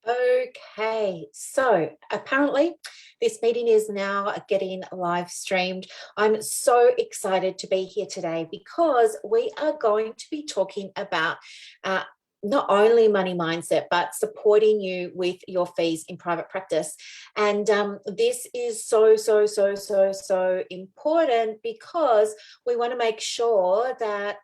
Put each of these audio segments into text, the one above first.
Okay, so apparently this meeting is now getting live streamed. I'm so excited to be here today because we are going to be talking about uh, not only money mindset, but supporting you with your fees in private practice. And this is so important because we want to make sure that,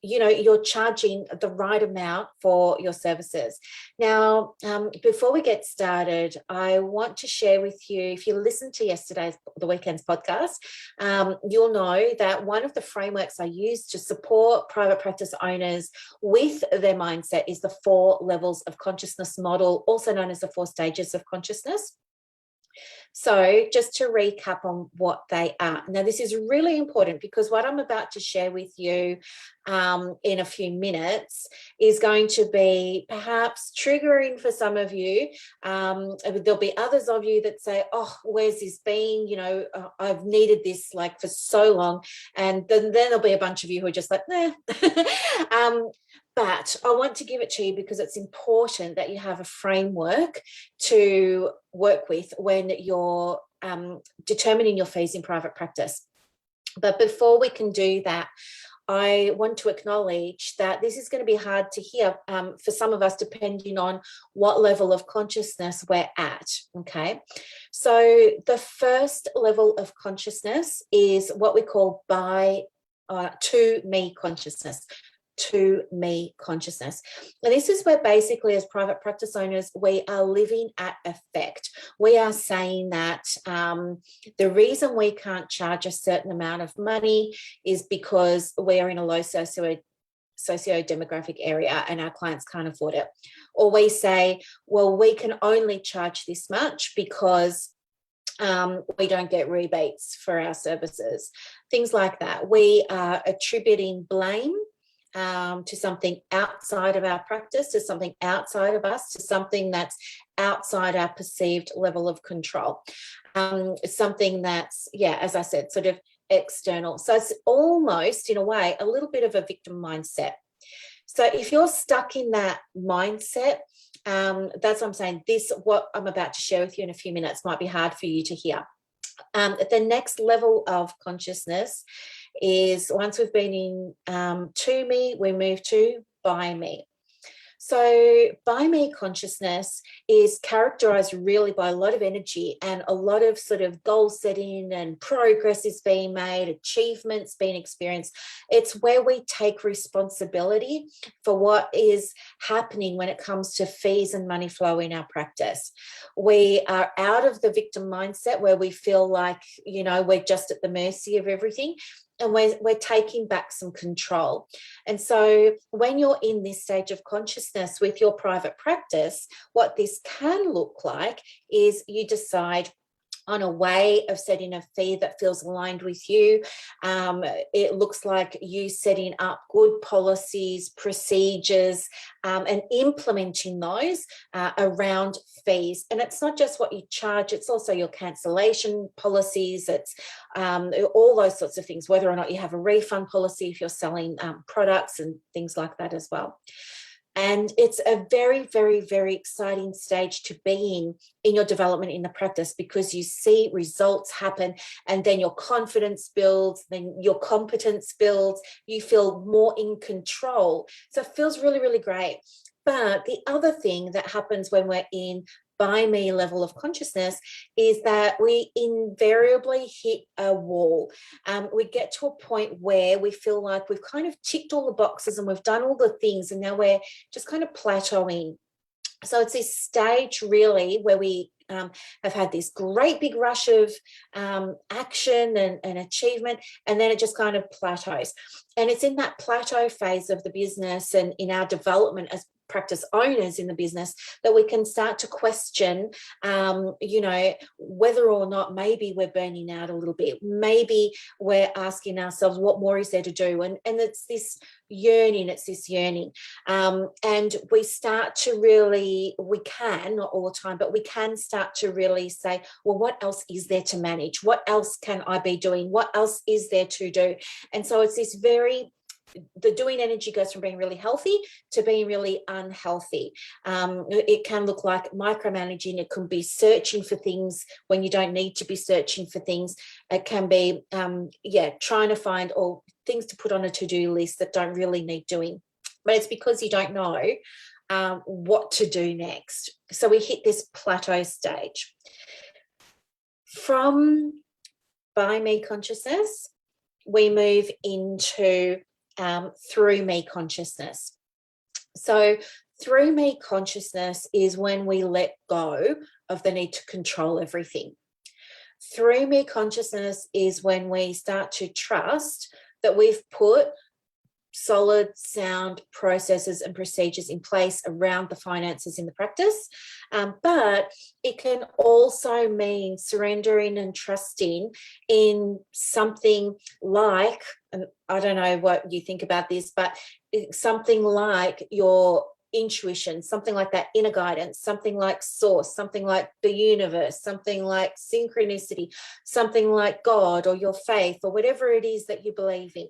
you're charging the right amount for your services. Now, before we get started, I want to share with you, if you listened to the weekend's podcast, you'll know that one of the frameworks I use to support private practice owners with their mindset is the 4 levels of consciousness model, also known as the 4 stages of consciousness. So just to recap on what they are. Now, this is really important because what I'm about to share with you in a few minutes is going to be perhaps triggering for some of you. There'll be others of you that say, oh, where's this been? I've needed this like for so long. And then there'll be a bunch of you who are just like, nah. But I want to give it to you because it's important that you have a framework to work with when you're determining your fees in private practice. But before we can do that, I want to acknowledge that this is going to be hard to hear for some of us, depending on what level of consciousness we're at, okay? So the first level of consciousness is what we call to me consciousness. To me consciousness. And this is where basically as private practice owners, we are living at effect. We are saying that the reason we can't charge a certain amount of money is because we are in a low socio-demographic area and our clients can't afford it. Or we say, well, we can only charge this much because we don't get rebates for our services. Things like that. We are attributing blame to something outside of our practice, to something outside of us, to something that's outside our perceived level of control. Something that's, as I said, sort of external. So it's almost, in a way, a little bit of a victim mindset. So if you're stuck in that mindset, that's what I'm saying. What I'm about to share with you in a few minutes might be hard for you to hear. The next level of consciousness is once we've been in to me, we move to by me. So by me consciousness is characterized really by a lot of energy and a lot of sort of goal setting and progress is being made, achievements being experienced. It's where we take responsibility for what is happening when it comes to fees and money flow in our practice. We are out of the victim mindset where we feel like, we're just at the mercy of everything. And we're taking back some control. And so when you're in this stage of consciousness with your private practice, what this can look like is you decide on a way of setting a fee that feels aligned with you. It looks like you setting up good policies, procedures, and implementing those around fees. And it's not just what you charge, it's also your cancellation policies, it's all those sorts of things, whether or not you have a refund policy if you're selling products and things like that as well. And it's a very exciting stage to be in your development in the practice because you see results happen and then your confidence builds, then your competence builds, you feel more in control. So it feels really great. But the other thing that happens when we're in by me level of consciousness is that we invariably hit a wall. We get to a point where we feel like we've kind of ticked all the boxes and we've done all the things and now we're just kind of plateauing. So it's this stage really where we have had this great big rush of action and achievement, and then it just kind of plateaus. And it's in that plateau phase of the business and in our development as practice owners in the business that we can start to question, whether or not maybe we're burning out a little bit. Maybe we're asking ourselves, what more is there to do? And it's this yearning. And we start to really, we can, not all the time, but we can start to really say, well, what else is there to manage? What else can I be doing? What else is there to do? And so it's this very the doing energy goes from being really healthy to being really unhealthy. It can look like micromanaging. It can be searching for things when you don't need to be searching for things. It can be, trying to find all things to put on a to-do list that don't really need doing. But it's because you don't know what to do next. So we hit this plateau stage. From by me consciousness, we move into through me consciousness. So through me consciousness is when we let go of the need to control everything. Through me consciousness is when we start to trust that we've put solid, sound processes and procedures in place around the finances in the practice. But it can also mean surrendering and trusting in something like, and I don't know what you think about this, but something like your intuition, something like that inner guidance, something like source, something like the universe, something like synchronicity, something like God or your faith or whatever it is that you believe in.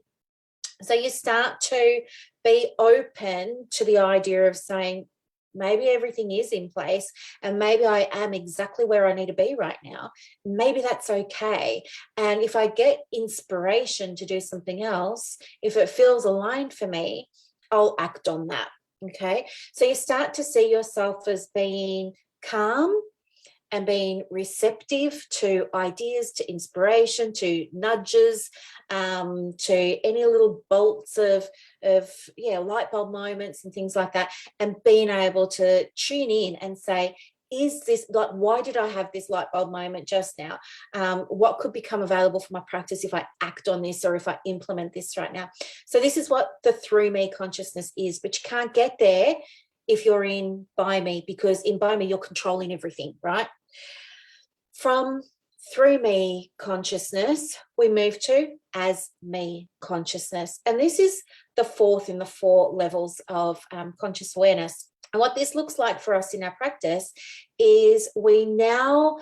So you start to be open to the idea of saying, maybe everything is in place and maybe I am exactly where I need to be right now. Maybe that's okay. And if I get inspiration to do something else, if it feels aligned for me, I'll act on that. Okay. So you start to see yourself as being calm and being receptive to ideas, to inspiration, to nudges, to any little bolts of light bulb moments and things like that, and being able to tune in and say, is this, like, why did I have this light bulb moment just now? What could become available for my practice if I act on this or if I implement this right now? So this is what the through me consciousness is, but you can't get there if you're in by me, because in by me, you're controlling everything, right? From through me consciousness, we move to as me consciousness. And this is the fourth in the 4 levels of conscious awareness. And what this looks like for us in our practice is we now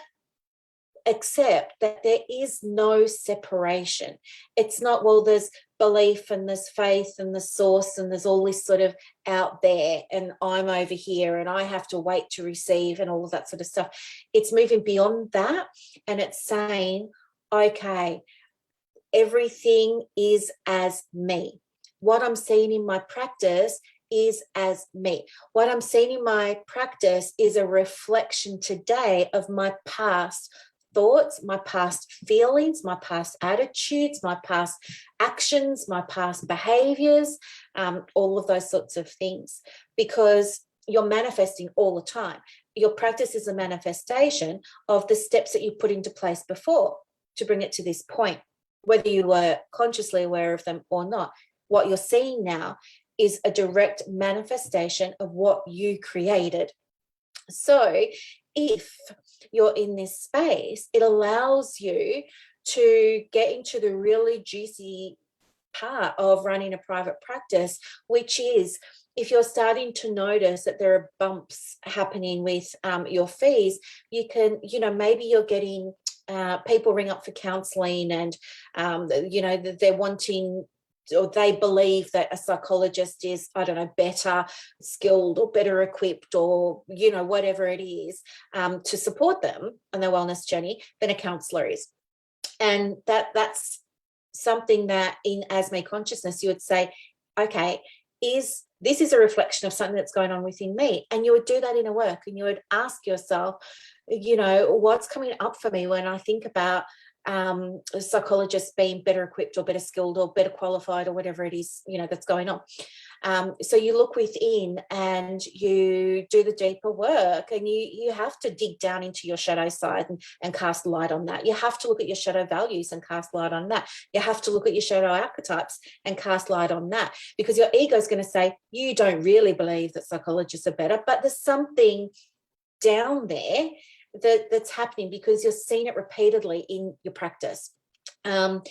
accept that there is no separation. It's not, well, there's belief and there's faith and the source and there's all this sort of out there and I'm over here and I have to wait to receive and all of that sort of stuff. It's moving beyond that, and it's saying, okay, everything is as me. What I'm seeing in my practice is as me. What I'm seeing in my practice is a reflection today of my past thoughts, my past feelings, my past attitudes, my past actions, my past behaviors, all of those sorts of things, because you're manifesting all the time. Your practice is a manifestation of the steps that you put into place before to bring it to this point, whether you were consciously aware of them or not. What you're seeing now is a direct manifestation of what you created. So if you're in this space, it allows you to get into the really juicy part of running a private practice, which is if you're starting to notice that there are bumps happening with your fees, you can, maybe you're getting people ring up for counseling and, they're wanting, or they believe that a psychologist is, I don't know, better skilled or better equipped or, whatever it is, to support them on their wellness journey than a counsellor is. And that's something that in as me consciousness, you would say, okay, this is a reflection of something that's going on within me. And you would do that inner work and you would ask yourself, what's coming up for me when I think about psychologists being better equipped or better skilled or better qualified or whatever it is, that's going on. So you look within and you do the deeper work, and you have to dig down into your shadow side and cast light on that. You have to look at your shadow values and cast light on that. You have to look at your shadow archetypes and cast light on that, because your ego is going to say, you don't really believe that psychologists are better, but there's something down there that's happening because you're seeing it repeatedly in your practice. And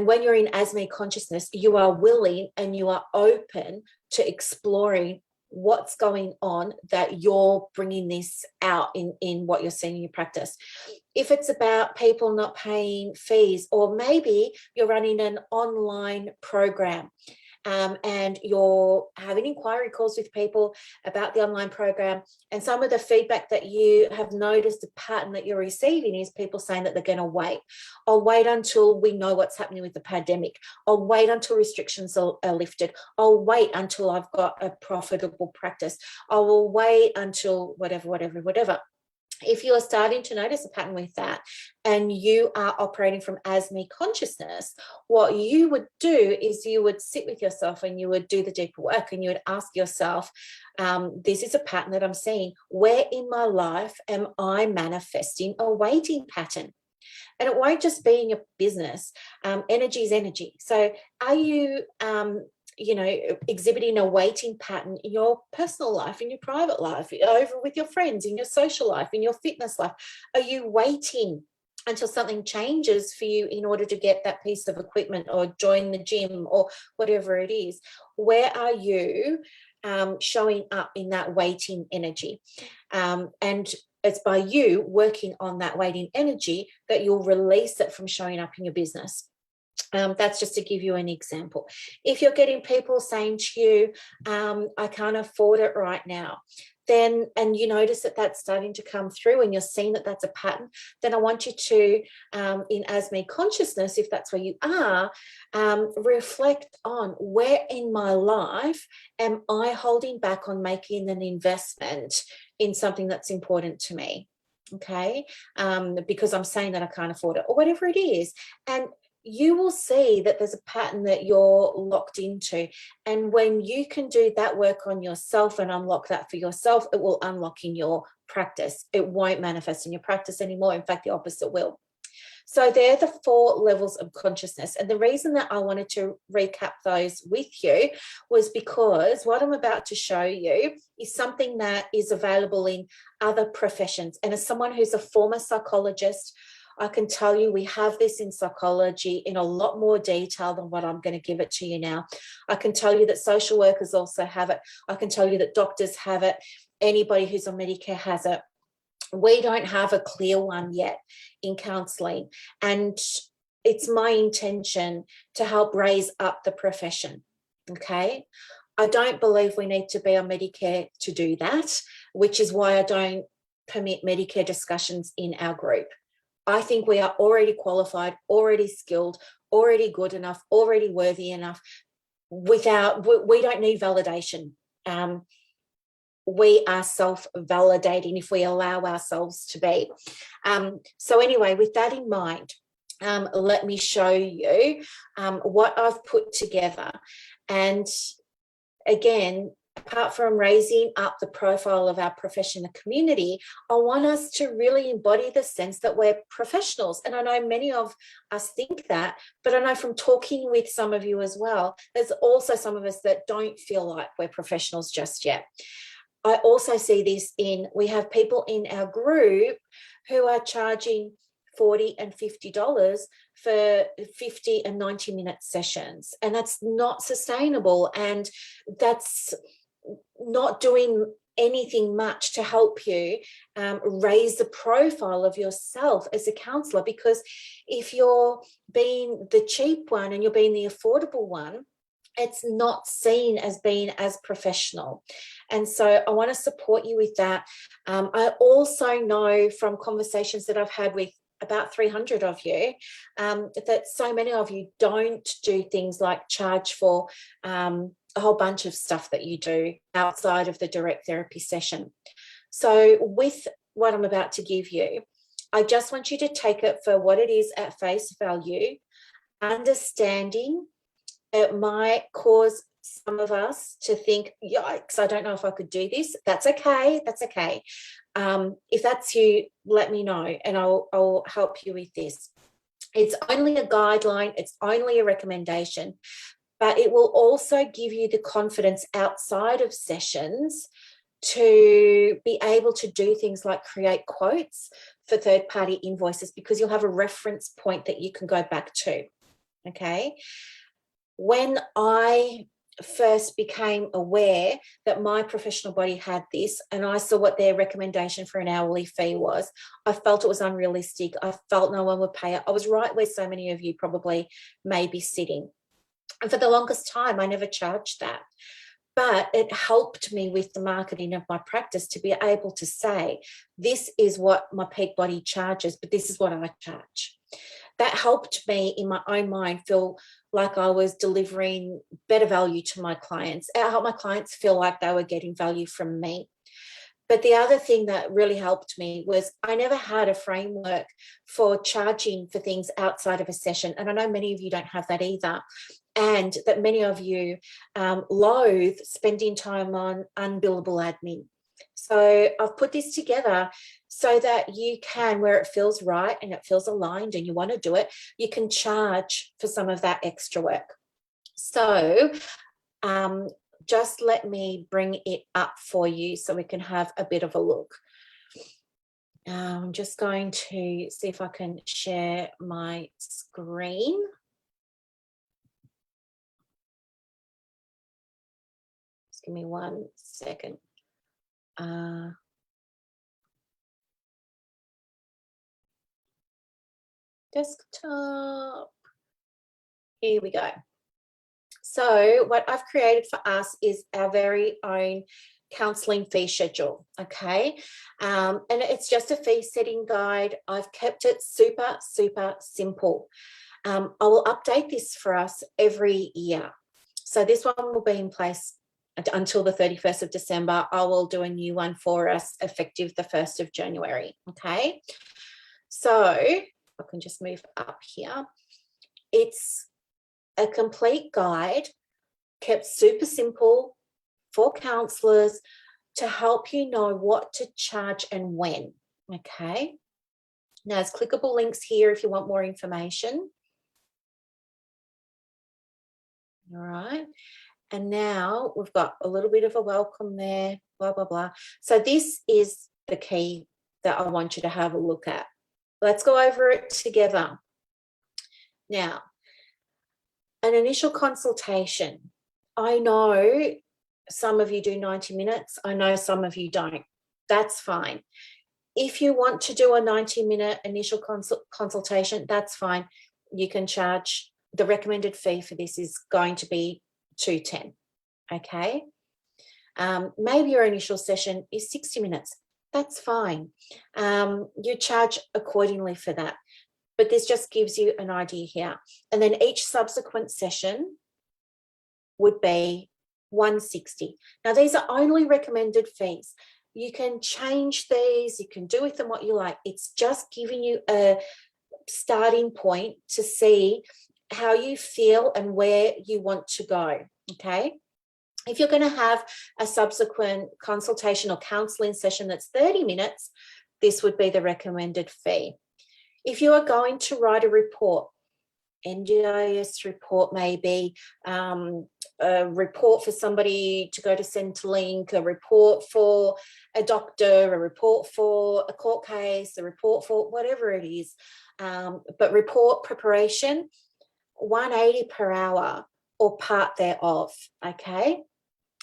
when you're in as me consciousness, you are willing and you are open to exploring what's going on that you're bringing this out in what you're seeing in your practice. If it's about people not paying fees, or maybe you're running an online program, and you're having inquiry calls with people about the online program, and some of the feedback that you have noticed, the pattern that you're receiving is people saying that they're going to wait. I'll wait until we know what's happening with the pandemic. I'll wait until restrictions are lifted. I'll wait until I've got a profitable practice. I will wait until whatever. If you are starting to notice a pattern with that, and you are operating from as me consciousness, what you would do is you would sit with yourself and you would do the deeper work, and you would ask yourself, this is a pattern that I'm seeing. Where in my life am I manifesting a waiting pattern? And it won't just be in your business. Energy is energy. So are you exhibiting a waiting pattern in your personal life, in your private life, over with your friends, in your social life, in your fitness life? Are you waiting until something changes for you in order to get that piece of equipment or join the gym or whatever it is? Where are you showing up in that waiting energy? And it's by you working on that waiting energy that you'll release it from showing up in your business. That's just to give you an example. If you're getting people saying to you, I can't afford it right now, then, and you notice that that's starting to come through and you're seeing that that's a pattern, then I want you to, in as me consciousness, if that's where you are, reflect on where in my life am I holding back on making an investment in something that's important to me, okay? Because I'm saying that I can't afford it or whatever it is. And you will see that there's a pattern that you're locked into. And when you can do that work on yourself and unlock that for yourself, it will unlock in your practice. It won't manifest in your practice anymore. In fact, the opposite will. So they're the 4 levels of consciousness. And the reason that I wanted to recap those with you was because what I'm about to show you is something that is available in other professions. And as someone who's a former psychologist, I can tell you we have this in psychology in a lot more detail than what I'm going to give it to you now. I can tell you that social workers also have it. I can tell you that doctors have it. Anybody who's on Medicare has it. We don't have a clear one yet in counselling. And it's my intention to help raise up the profession, okay? I don't believe we need to be on Medicare to do that, which is why I don't permit Medicare discussions in our group. I think we are already qualified, already skilled, already good enough, already worthy enough. We don't need validation. We are self-validating if we allow ourselves to be. So anyway, with that in mind, let me show you what I've put together. And again, apart from raising up the profile of our profession and community, I want us to really embody the sense that we're professionals. And I know many of us think that, but I know from talking with some of you as well, there's also some of us that don't feel like we're professionals just yet. I also see this we have people in our group who are charging $40 and $50 for 50 and 90-minute sessions. And that's not sustainable. And that's not doing anything much to help you raise the profile of yourself as a counsellor. Because if you're being the cheap one and you're being the affordable one, it's not seen as being as professional. And so I want to support you with that. I also know from conversations that I've had with about 300 of you that so many of you don't do things like charge for a whole bunch of stuff that you do outside of the direct therapy session. So with what I'm about to give you, I just want you to take it for what it is at face value, understanding it might cause some of us to think, yikes, I don't know if I could do this. That's okay. That's okay. If that's you, let me know and I'll help you with this. It's only a guideline. It's only a recommendation, but it will also give you the confidence outside of sessions to be able to do things like create quotes for third-party invoices, because you'll have a reference point that you can go back to, okay? When I first became aware that my professional body had this, and I saw what their recommendation for an hourly fee was, I felt it was unrealistic. I felt no one would pay it. I was right where so many of you probably may be sitting. And for the longest time, I never charged that. But it helped me with the marketing of my practice to be able to say, this is what my peak body charges, but this is what I charge. That helped me in my own mind feel like I was delivering better value to my clients. It helped my clients feel like they were getting value from me. But the other thing that really helped me was I never had a framework for charging for things outside of a session. And I know many of you don't have that either. And that many of you loathe spending time on unbillable admin. So I've put this together so that you can, where it feels right and it feels aligned and you want to do it, you can charge for some of that extra work. So just let me bring it up for you so we can have a bit of a look. I'm just going to see if I can share my screen. Just give me 1 second. Desktop. Here we go. So what I've created for us is our very own counselling fee schedule, okay? And it's just a fee setting guide. I've kept it super, super simple. I will update this for us every year. So this one will be in place until the 31st of December. I will do a new one for us effective the 1st of January, okay? So I can just move up here. It's a complete guide kept super simple for counsellors to help you know what to charge and when, okay? Now, there's clickable links here if you want more information. All right. And now we've got a little bit of a welcome there, blah, blah, blah. So this is the key that I want you to have a look at. Let's go over it together. Now, an initial consultation. I know some of you do 90 minutes. I know some of you don't. That's fine. If you want to do a 90-minute initial consultation, that's fine. You can charge. The recommended fee for this is going to be $210, okay? Maybe your initial session is 60 minutes. That's fine. You charge accordingly for that. But this just gives you an idea here. And then each subsequent session would be $160. Now, these are only recommended fees. You can change these. You can do with them what you like. It's just giving you a starting point to see how you feel and where you want to go, okay? If you're going to have a subsequent consultation or counselling session that's 30 minutes, this would be the recommended fee. If you are going to write a report, NDIS report maybe, a report for somebody to go to Centrelink, a report for a doctor, a report for a court case, a report for whatever it is, but report preparation, $180 per hour or part thereof, okay?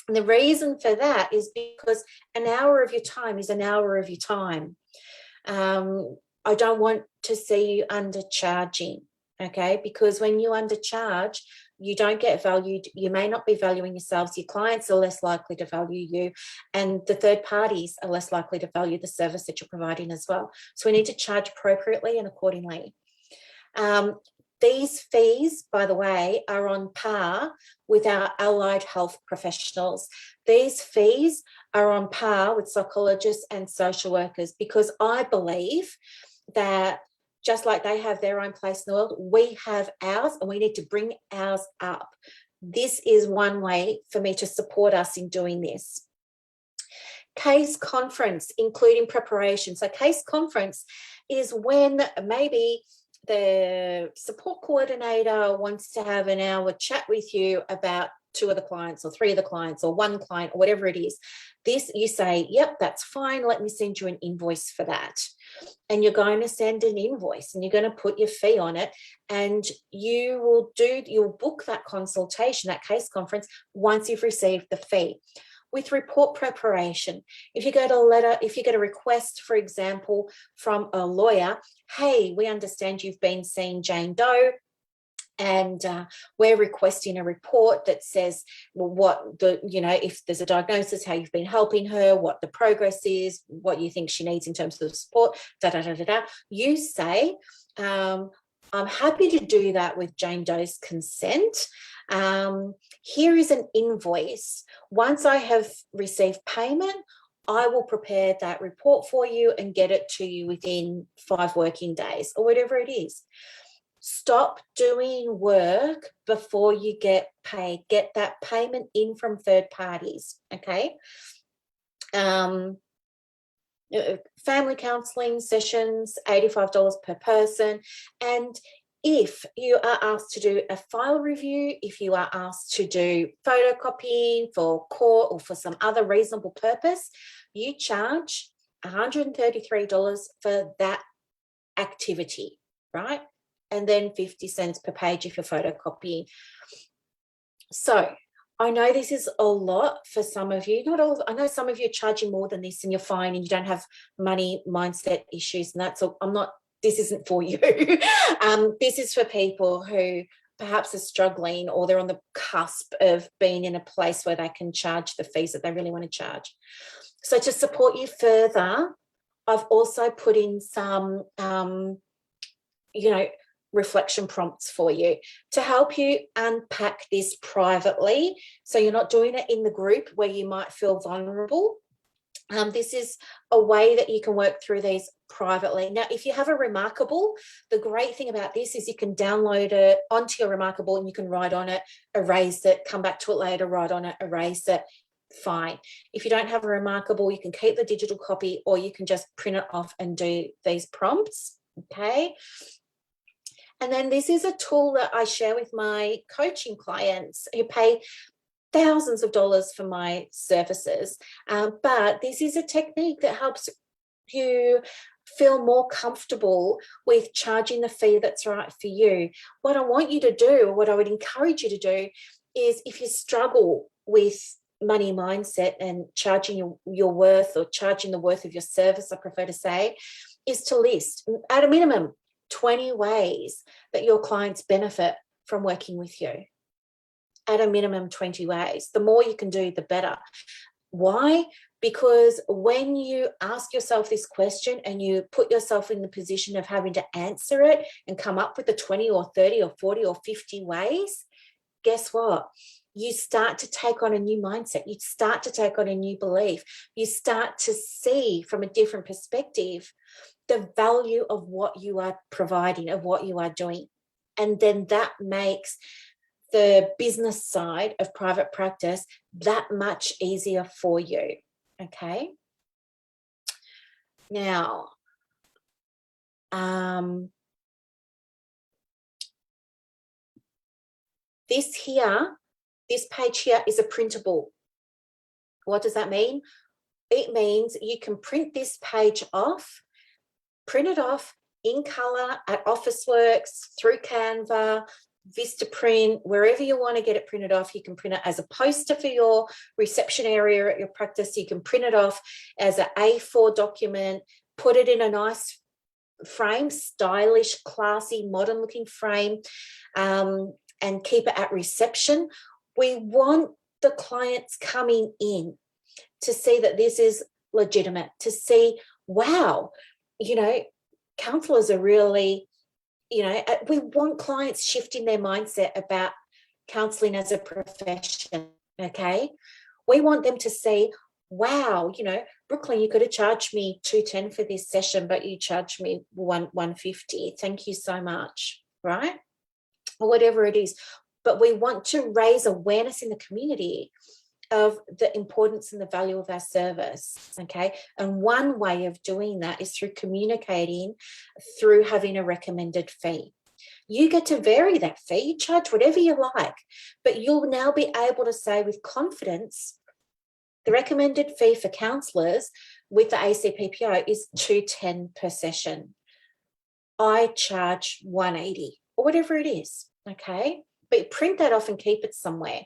And the reason for that is because an hour of your time is an hour of your time. I don't want to see you undercharging, okay? Because when you undercharge, you don't get valued. You may not be valuing yourselves. Your clients are less likely to value you, and the third parties are less likely to value the service that you're providing as well. So we need to charge appropriately and accordingly. These fees, by the way, are on par with our allied health professionals. These fees are on par with psychologists and social workers, because I believe that just like they have their own place in the world, we have ours, and we need to bring ours up. This is one way for me to support us in doing this. Case conference, including preparation. So case conference is when maybe the support coordinator wants to have an hour chat with you about 2 of the clients or 3 of the clients or 1 client or whatever it is. This, you say, yep, that's fine. Let me send you an invoice for that. And you're going to send an invoice and you're going to put your fee on it, and you'll book that consultation, that case conference, once you've received the fee. With report preparation, if you get a request, for example, from a lawyer, hey, we understand you've been seeing Jane Doe, and we're requesting a report that says if there's a diagnosis, how you've been helping her, what the progress is, what you think she needs in terms of support, You say, I'm happy to do that with Jane Doe's consent. Here is an invoice. Once I have received payment, I will prepare that report for you and get it to you within 5 working days or whatever it is. Stop doing work before you get paid. Get that payment in from third parties, okay? Family counselling sessions, $85 per person. And if you are asked to do a file review, if you are asked to do photocopying for court or for some other reasonable purpose, you charge $133 for that activity, right? And then 50 cents per page if you're photocopying. So I know this is a lot for some of you. Not all. I know some of you are charging more than this and you're fine and you don't have money mindset issues, and that's all. This isn't for you. This is for people who perhaps are struggling, or they're on the cusp of being in a place where they can charge the fees that they really want to charge. So to support you further, I've also put in some, reflection prompts for you to help you unpack this privately, so you're not doing it in the group where you might feel vulnerable. This is a way that you can work through these privately. Now, if you have a Remarkable, the great thing about this is you can download it onto your Remarkable and you can write on it, erase it, come back to it later, write on it, erase it. Fine. If you don't have a Remarkable, you can keep the digital copy, or you can just print it off and do these prompts, okay? And then this is a tool that I share with my coaching clients who pay thousands of dollars for my services. But this is a technique that helps you feel more comfortable with charging the fee that's right for you. What I want you to do, or what I would encourage you to do, is if you struggle with money mindset and charging your worth, or charging the worth of your service, I prefer to say, is to list at a minimum 20 ways that your clients benefit from working with you. At a minimum 20 ways. The more you can do, the better. Why? Because when you ask yourself this question and you put yourself in the position of having to answer it and come up with the 20 or 30 or 40 or 50 ways, guess what? You start to take on a new mindset. You start to take on a new belief. You start to see from a different perspective the value of what you are providing, of what you are doing. And then that makes the business side of private practice that much easier for you, okay? Now, this page here is a printable. What does that mean? It means you can print this page off, print it off in color at Officeworks, through Canva, Vistaprint, wherever you want to get it printed off. You can print it as a poster for your reception area at your practice. You can print it off as an A4 document, put it in a nice frame, stylish, classy, modern looking frame, and keep it at reception. We want the clients coming in to see that this is legitimate, to see, wow, counsellors are really, we want clients shifting their mindset about counselling as a profession, okay? We want them to see, wow, Brooklyn, you could have charged me $210 for this session, but you charged me $150. Thank you so much, right? Or whatever it is. But we want to raise awareness in the community of the importance and the value of our service, okay? And one way of doing that is through communicating, through having a recommended fee. You get to vary that fee, charge whatever you like, but you'll now be able to say with confidence, the recommended fee for counsellors with the ACPPO is $210 per session. I charge $180 or whatever it is, okay? But print that off and keep it somewhere.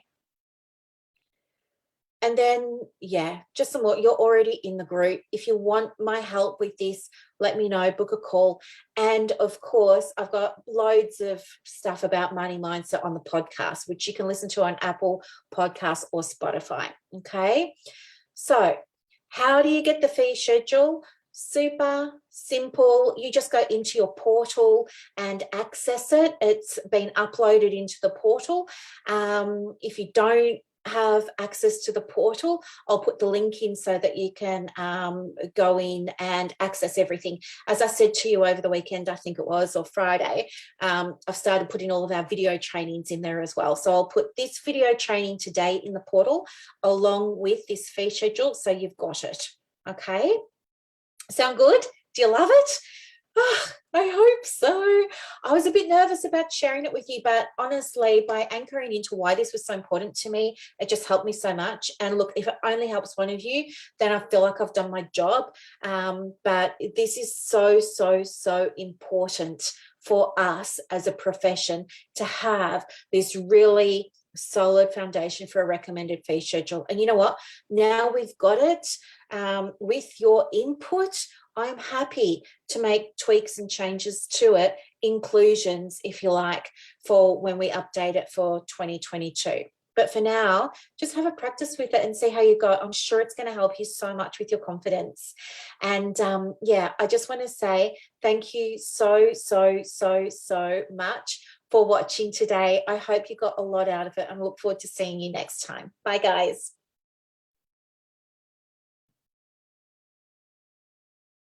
And then, yeah, just some more. You're already in the group. If you want my help with this, let me know, book a call. And of course, I've got loads of stuff about money mindset on the podcast, which you can listen to on Apple Podcasts or Spotify. Okay. So how do you get the fee schedule? Super simple. You just go into your portal and access it. It's been uploaded into the portal. If you don't have access to the portal, I'll put the link in so that you can go in and access everything. As I said to you over the weekend, I think it was, or Friday, I've started putting all of our video trainings in there as well. So I'll put this video training today in the portal along with this fee schedule, so you've got it. Okay, sound good? Do you love it? Oh, I hope so. I was a bit nervous about sharing it with you, but honestly, by anchoring into why this was so important to me, it just helped me so much. And look, if it only helps one of you, then I feel like I've done my job. But this is so, so, so important for us as a profession to have this really solid foundation for a recommended fee schedule. And you know what? Now we've got it. With your input, I'm happy to make tweaks and changes to it, inclusions, if you like, for when we update it for 2022. But for now, just have a practice with it and see how you go. I'm sure it's going to help you so much with your confidence. And yeah, I just want to say thank you so, so, so, so much for watching today. I hope you got a lot out of it and look forward to seeing you next time. Bye, guys.